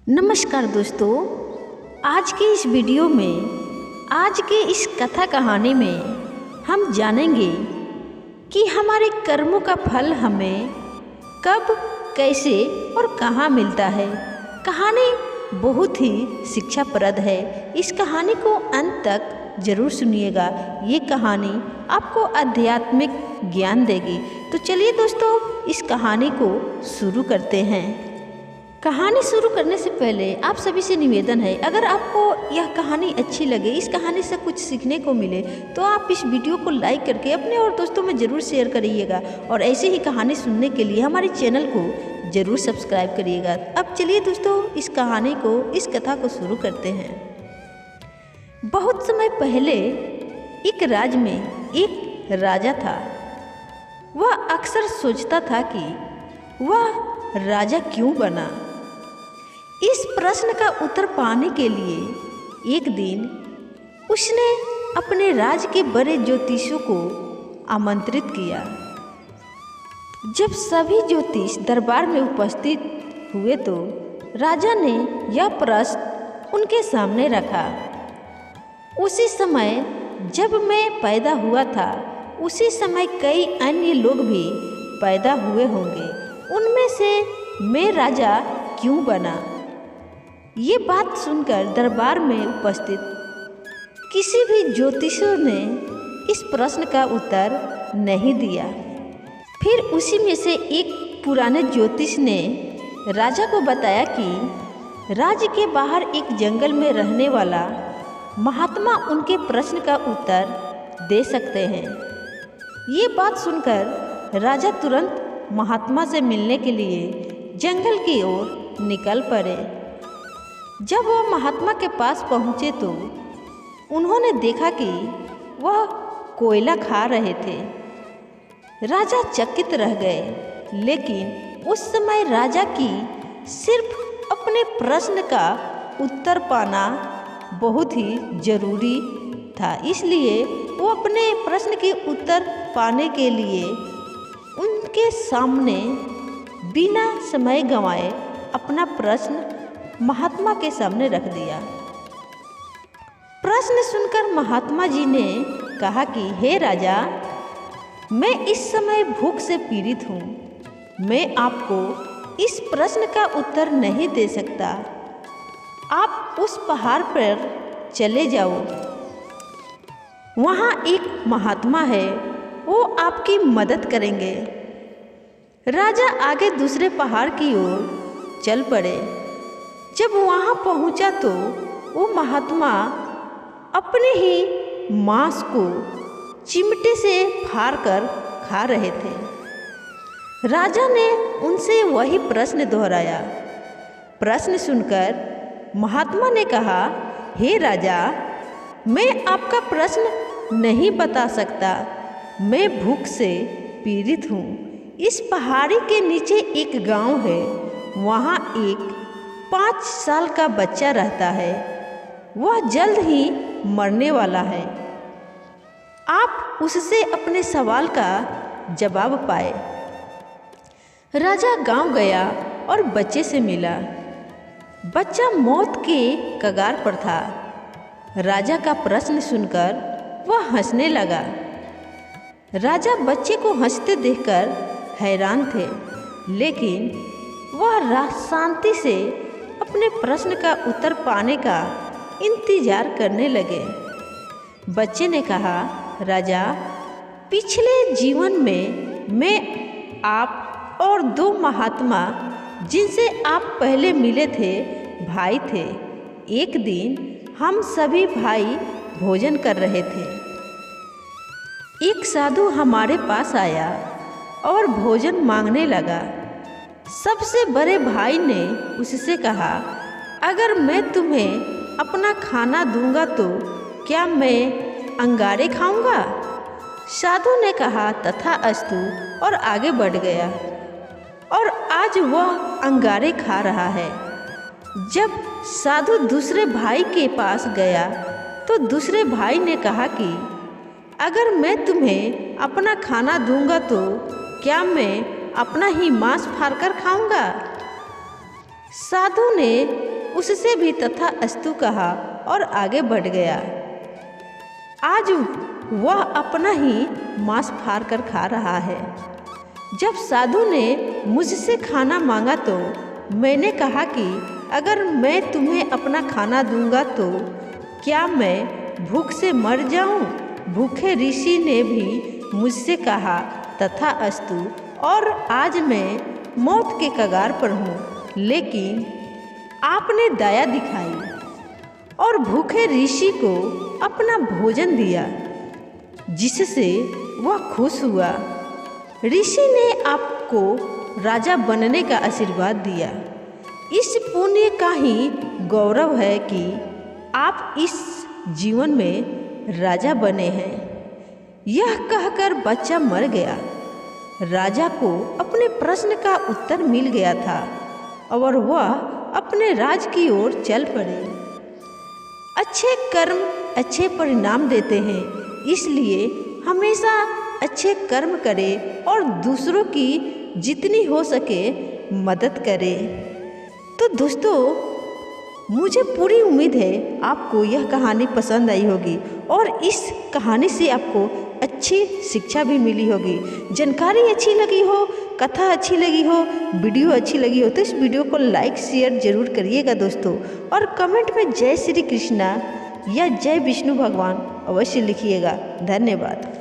नमस्कार दोस्तों, आज के इस वीडियो में, आज के इस कथा कहानी में हम जानेंगे कि हमारे कर्मों का फल हमें कब, कैसे और कहाँ मिलता है। कहानी बहुत ही शिक्षाप्रद है। इस कहानी को अंत तक जरूर सुनिएगा। ये कहानी आपको आध्यात्मिक ज्ञान देगी। तो चलिए दोस्तों, इस कहानी को शुरू करते हैं। कहानी शुरू करने से पहले आप सभी से निवेदन है, अगर आपको यह कहानी अच्छी लगे, इस कहानी से कुछ सीखने को मिले, तो आप इस वीडियो को लाइक करके अपने और दोस्तों में ज़रूर शेयर करिएगा। और ऐसे ही कहानी सुनने के लिए हमारे चैनल को ज़रूर सब्सक्राइब करिएगा। अब चलिए दोस्तों, इस कहानी को, इस कथा को शुरू करते हैं। बहुत समय पहले एक राज्य में एक राजा था। वह अक्सर सोचता था कि वह राजा क्यों बना। इस प्रश्न का उत्तर पाने के लिए एक दिन उसने अपने राज्य के बड़े ज्योतिषियों को आमंत्रित किया। जब सभी ज्योतिष दरबार में उपस्थित हुए तो राजा ने यह प्रश्न उनके सामने रखा। उसी समय जब मैं पैदा हुआ था, उसी समय कई अन्य लोग भी पैदा हुए होंगे। उनमें से मैं राजा क्यों बना? ये बात सुनकर दरबार में उपस्थित किसी भी ज्योतिषियों ने इस प्रश्न का उत्तर नहीं दिया। फिर उसी में से एक पुराने ज्योतिष ने राजा को बताया कि राज्य के बाहर एक जंगल में रहने वाला महात्मा उनके प्रश्न का उत्तर दे सकते हैं। ये बात सुनकर राजा तुरंत महात्मा से मिलने के लिए जंगल की ओर निकल पड़े। जब वह महात्मा के पास पहुँचे तो उन्होंने देखा कि वह कोयला खा रहे थे। राजा चकित रह गए, लेकिन उस समय राजा की सिर्फ अपने प्रश्न का उत्तर पाना बहुत ही जरूरी था। इसलिए वो अपने प्रश्न के उत्तर पाने के लिए उनके सामने बिना समय गंवाए अपना प्रश्न महात्मा के सामने रख दिया। प्रश्न सुनकर महात्मा जी ने कहा कि हे राजा, मैं इस समय भूख से पीड़ित हूँ। मैं आपको इस प्रश्न का उत्तर नहीं दे सकता। आप उस पहाड़ पर चले जाओ, वहाँ एक महात्मा है, वो आपकी मदद करेंगे। राजा आगे दूसरे पहाड़ की ओर चल पड़े। जब वहाँ पहुँचा तो वो महात्मा अपने ही मांस को चिमटे से फाड़ कर खा रहे थे। राजा ने उनसे वही प्रश्न दोहराया। प्रश्न सुनकर महात्मा ने कहा, हे राजा, मैं आपका प्रश्न नहीं बता सकता। मैं भूख से पीड़ित हूँ। इस पहाड़ी के नीचे एक गांव है, वहाँ एक 5 साल का बच्चा रहता है। वह जल्द ही मरने वाला है। आप उससे अपने सवाल का जवाब पाए। राजा गांव गया और बच्चे से मिला। बच्चा मौत के कगार पर था। राजा का प्रश्न सुनकर वह हंसने लगा। राजा बच्चे को हंसते देखकर हैरान थे, लेकिन वह शांति से अपने प्रश्न का उत्तर पाने का इंतजार करने लगे। बच्चे ने कहा, राजा, पिछले जीवन में मैं आप और 2 महात्मा जिनसे आप पहले मिले थे, भाई थे। एक दिन हम सभी भाई भोजन कर रहे थे। एक साधु हमारे पास आया और भोजन मांगने लगा। सबसे बड़े भाई ने उससे कहा, अगर मैं तुम्हें अपना खाना दूंगा तो क्या मैं अंगारे खाऊंगा? साधु ने कहा, तथास्तु, और आगे बढ़ गया। और आज वह अंगारे खा रहा है। जब साधु दूसरे भाई के पास गया तो दूसरे भाई ने कहा कि अगर मैं तुम्हें अपना खाना दूंगा तो क्या मैं अपना ही मांस फाड़कर खाऊंगा? साधु ने उससे भी तथास्तु कहा और आगे बढ़ गया। आज वह अपना ही मांस फाड़ कर खा रहा है। जब साधु ने मुझसे खाना मांगा तो मैंने कहा कि अगर मैं तुम्हें अपना खाना दूंगा तो क्या मैं भूख से मर जाऊं? भूखे ऋषि ने भी मुझसे कहा तथास्तु, और आज मैं मौत के कगार पर हूँ, लेकिन आपने दया दिखाई और भूखे ऋषि को अपना भोजन दिया, जिससे वह खुश हुआ। ऋषि ने आपको राजा बनने का आशीर्वाद दिया। इस पुण्य का ही गौरव है कि आप इस जीवन में राजा बने हैं। यह कहकर बच्चा मर गया। राजा को अपने प्रश्न का उत्तर मिल गया था और वह अपने राज की ओर चल पड़े। अच्छे कर्म अच्छे परिणाम देते हैं, इसलिए हमेशा अच्छे कर्म करें और दूसरों की जितनी हो सके मदद करें। तो दोस्तों, मुझे पूरी उम्मीद है आपको यह कहानी पसंद आई होगी और इस कहानी से आपको अच्छी शिक्षा भी मिली होगी। जानकारी अच्छी लगी हो, कथा अच्छी लगी हो, वीडियो अच्छी लगी हो तो इस वीडियो को लाइक शेयर जरूर करिएगा दोस्तों, और कमेंट में जय श्री कृष्णा या जय विष्णु भगवान अवश्य लिखिएगा। धन्यवाद।